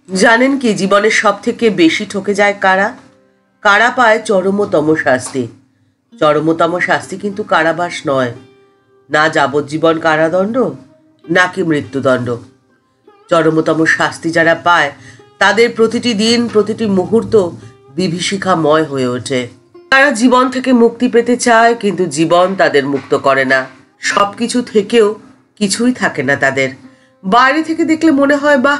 জানেন কি জীবনের সব থেকে বেশি ঠকে যায় কারা? কারা পায় চরমতম শাস্তি। চরমতম শাস্তি কিন্তু কারাবাস নয়, না যাবজ্জীবন কারাদণ্ড, নাকি মৃত্যুদণ্ড। চরমতম শাস্তি যারা পায় তাদের প্রতিটি দিন, প্রতিটি মুহূর্ত বিভীষিকাময় হয়ে ওঠে। তারা জীবন থেকে মুক্তি পেতে চায়, কিন্তু জীবন তাদের মুক্ত করে না। সবকিছু থেকেও কিছুই থাকে না তাদের। বাইরে থেকে দেখলে মনে হয় বাহ,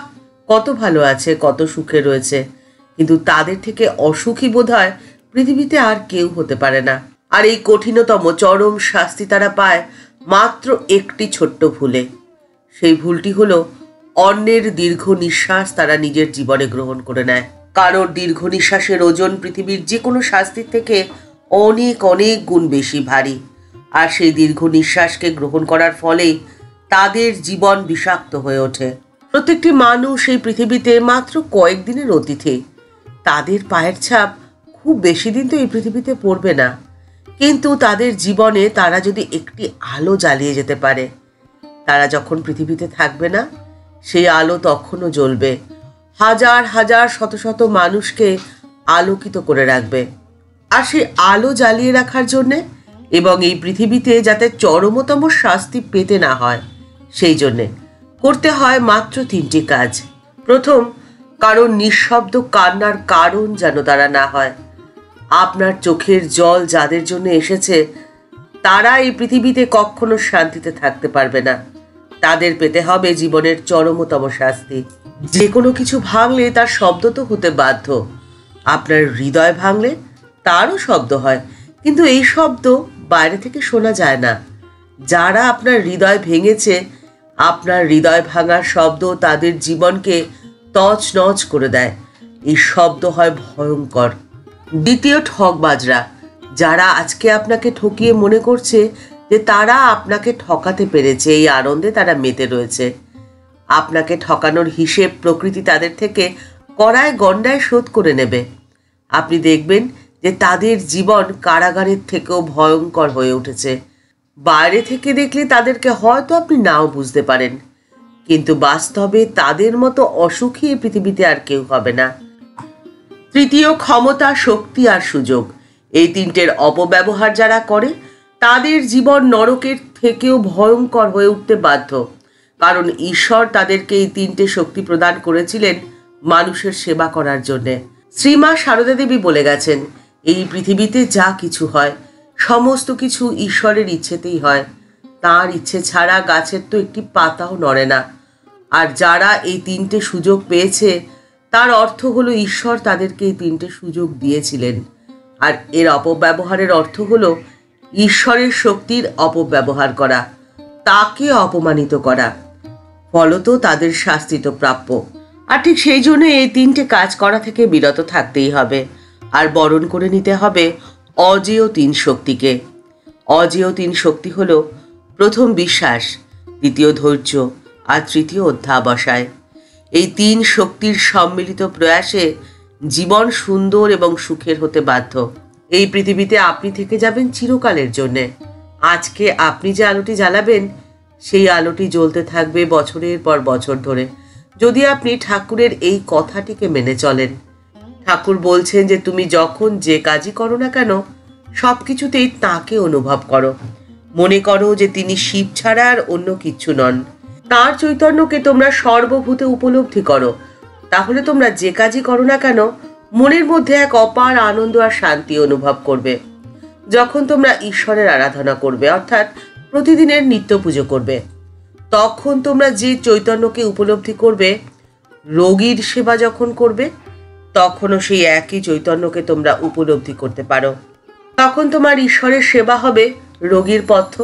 কত ভালো আছে, কত সুখে রয়েছে, কিন্তু তাদের থেকে অসুখী বোধহয় পৃথিবীতে আর কেউ হতে পারে না। আর এই কঠিনতম চরম শাস্তি তারা পায় মাত্র একটি ছোট্ট ভুলে। সেই ভুলটি হলো অন্যের দীর্ঘ নিঃশ্বাস তারা নিজের জীবনে গ্রহণ করে নেয়। কারোর দীর্ঘ নিঃশ্বাসের ওজন পৃথিবীর যে কোনো শাস্তির থেকে অনেক অনেক গুণ বেশি ভারী। আর সেই দীর্ঘ নিঃশ্বাসকে গ্রহণ করার ফলেই তাদের জীবন বিষাক্ত হয়ে ওঠে। প্রত্যেকটি মানুষ এই পৃথিবীতে মাত্র কয়েকদিনের অতিথি। তাদের পায়ের ছাপ খুব বেশি দিন তো এই পৃথিবীতে পড়বে না, কিন্তু তাদের জীবনে তারা যদি একটি আলো জ্বালিয়ে যেতে পারে, তারা যখন পৃথিবীতে থাকবে না, সেই আলো তখনও জ্বলবে, হাজার হাজার শত শত মানুষকে আলোকিত করে রাখবে। আর সেই আলো জ্বালিয়ে রাখার জন্যে এবং এই পৃথিবীতে যাতে চরমতম শাস্তি পেতে না হয়, সেই জন্যে করতে হয় মাত্র তিনটি কাজ। প্রথম, কারণ নিঃশব্দ কান্নার কারণ যেন তারা না হয়। আপনার চোখের জল যাদের জন্য এসেছে, তারা এই পৃথিবীতে কখনো শান্তিতে থাকতে পারবে না। তাদের পেতে হবে জীবনের চরমতম শাস্তি। যে কোনো কিছু ভাঙলে তার শব্দ তো হতে বাধ্য। আপনার হৃদয় ভাঙলে তারও শব্দ হয়, কিন্তু এই শব্দ বাইরে থেকে শোনা যায় না। যারা আপনার হৃদয় ভেঙেছে, আপনার হৃদয় ভাঙার শব্দ তাদের জীবনকে তছনছ করে দেয়। এই শব্দ হয় ভয়ঙ্কর। দ্বিতীয়, ঠকবাজরা, যারা আজকে আপনাকে ঠকিয়ে মনে করছে যে তারা আপনাকে ঠকাতে পেরেছে, এই আনন্দে তারা মেতে রয়েছে। আপনাকে ঠকানোর হিসেব প্রকৃতি তাদের থেকে কড়ায় গণ্ডায় শোধ করে নেবে। আপনি দেখবেন যে তাদের জীবন কারাগারের থেকেও ভয়ঙ্কর হয়ে উঠেছে। বাইরে থেকে দেখলে তাদেরকে হয়তো আপনি নাও বুঝতে পারেন, কিন্তু বাস্তবে তাদের মতো অসুখী এই পৃথিবীতে আর কেউ হবে না। তৃতীয়, ক্ষমতা, শক্তি আর সুযোগ। এই তিনটের অপব্যবহার যারা করে, তাদের জীবন নরকের থেকেও ভয়ঙ্কর হয়ে উঠতে বাধ্য। কারণ ঈশ্বর তাদেরকে এই তিনটে শক্তি প্রদান করেছিলেন মানুষের সেবা করার জন্যে। শ্রীমা সারদা দেবী বলে গেছেন, এই পৃথিবীতে যা কিছু হয় সমস্ত কিছু ঈশ্বরের ইচ্ছেতেই হয়। তার ইচ্ছে ছাড়া গাছের তো একটি পাতাও নড়ে না। আর যারা এই তিনটে সুযোগ পেয়েছে, তার অর্থ হলো ঈশ্বর তাদেরকে এই তিনটে সুযোগ দিয়েছিলেন। আর এর অপব্যবহারের অর্থ হলো ঈশ্বরের শক্তির অপব্যবহার করা, তাকে অপমানিত করা। ফলত তাদের শাস্তি তো প্রাপ্য। আর ঠিক সেই জন্য এই তিনটে কাজ করা থেকে বিরত থাকতেই হবে। আর বরণ করে নিতে হবে অজেয় তিন শক্তিকে। অজেয় তিন শক্তি হলো, প্রথম বিশ্বাস, দ্বিতীয় ধৈর্য, আর তৃতীয় অধ্যাবসায়। এই তিন শক্তির সম্মিলিত প্রয়াসে জীবন সুন্দর এবং সুখের হতে বাধ্য। এই পৃথিবীতে আপনি থেকে যাবেন চিরকালের জন্যে। আজকে আপনি যে আলোটি জ্বালাবেন, সেই আলোটি জ্বলতে থাকবে বছরের পর বছর ধরে, যদি আপনি ঠাকুরের এই কথাটিকে মেনে চলেন। ঠাকুর বলছেন যে তুমি যখন যে কাজই করো না কেন, সব কিছুতেই তাঁকে অনুভব করো। মনে করো যে তিনি শিব ছাড়া আর অন্য কিচ্ছু নন। তাঁর চৈতন্যকে তোমরা সর্বভূতে উপলব্ধি করো। তাহলে তোমরা যে কাজই করো না কেন, মনের মধ্যে এক অপার আনন্দ আর শান্তি অনুভব করবে। যখন তোমরা ঈশ্বরের আরাধনা করবে, অর্থাৎ প্রতিদিনের নিত্য পুজো করবে, তখন তোমরা যে চৈতন্যকে উপলব্ধি করবে। রোগীর সেবা যখন করবে, তখনও সেই একই চৈতন্যকে তোমরা উপলব্ধি করতে পারো। তখন তোমার ঈশ্বরের সেবা হবে রোগীর পথ্য।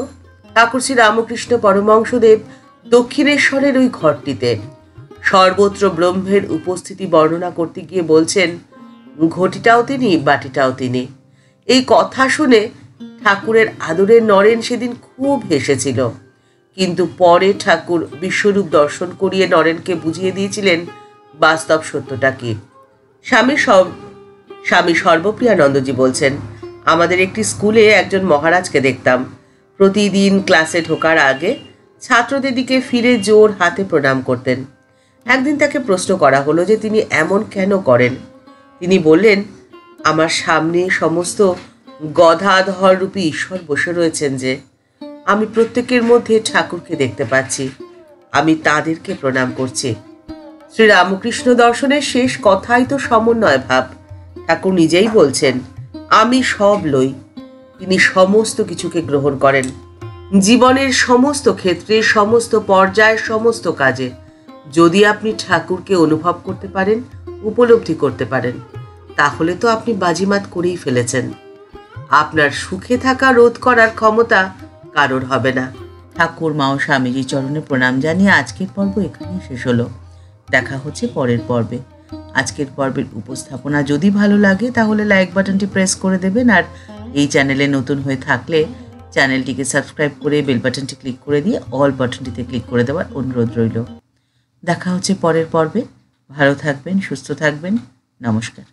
ঠাকুর শ্রী রামকৃষ্ণ পরমহংসদেব দক্ষিণেশ্বরের ওই ঘরটিতে সর্বত্র ব্রহ্মের উপস্থিতি বর্ণনা করতে গিয়ে বলছেন, ঘটিটাও তিনি, বাটিটাও তিনি। এই কথা শুনে ঠাকুরের আদরের নরেন সেদিন খুব হেসেছিল, কিন্তু পরে ঠাকুর বিশ্বরূপ দর্শন করিয়ে নরেনকে বুঝিয়ে দিয়েছিলেন বাস্তব সত্যটা কি। স্বামী সর্বপ্রিয়ানন্দজি বলছেন, আমাদের একটি স্কুলে একজন মহারাজকে দেখতাম। প্রতিদিন ক্লাসে ঢোকার আগে ছাত্রদের দিকে ফিরে জোর হাতে প্রণাম করতেন। একদিন তাকে প্রশ্ন করা হলো যে তিনি এমন কেন করেন। তিনি বললেন, আমার সামনে সমস্ত গদাধর রূপী ঈশ্বর বসে রয়েছেন যে, আমি প্রত্যেকের মধ্যে ঠাকুরকে দেখতে পাচ্ছি, আমি তাদেরকে প্রণাম করছি। শ্রীরামকৃষ্ণ দর্শনের শেষ কথাই তো সমন্বয় ভাব। ঠাকুর নিজেই বলছেন, আমি সব লই। তিনি সমস্ত কিছুকে গ্রহণ করেন। জীবনের সমস্ত ক্ষেত্রে, সমস্ত পর্যায়ে, সমস্ত কাজে যদি আপনি ঠাকুরকে অনুভব করতে পারেন, উপলব্ধি করতে পারেন, তাহলে তো আপনি বাজিমাত করেই ফেলেছেন। আপনার সুখে থাকা রোধ করার ক্ষমতা কারোর হবে না। ঠাকুর মা ও স্বামীজির চরণে প্রণাম জানিয়ে আজকের পর্ব এখানেই শেষ হলো। দেখা হচ্ছে পরের পর্বে। আজকের পর্বের উপস্থাপনা যদি ভালো লাগে তাহলে লাইক বাটনটি প্রেস করে দেবেন, আর এই চ্যানেলে নতুন হয়ে থাকলে চ্যানেলটিকে সাবস্ক্রাইব করে বেল বাটনটি ক্লিক করে দিয়ে অল বাটনটিতে ক্লিক করে দেওয়ার অনুরোধ রইল। দেখা হচ্ছে পরের পর্বে। ভালো থাকবেন, সুস্থ থাকবেন। নমস্কার।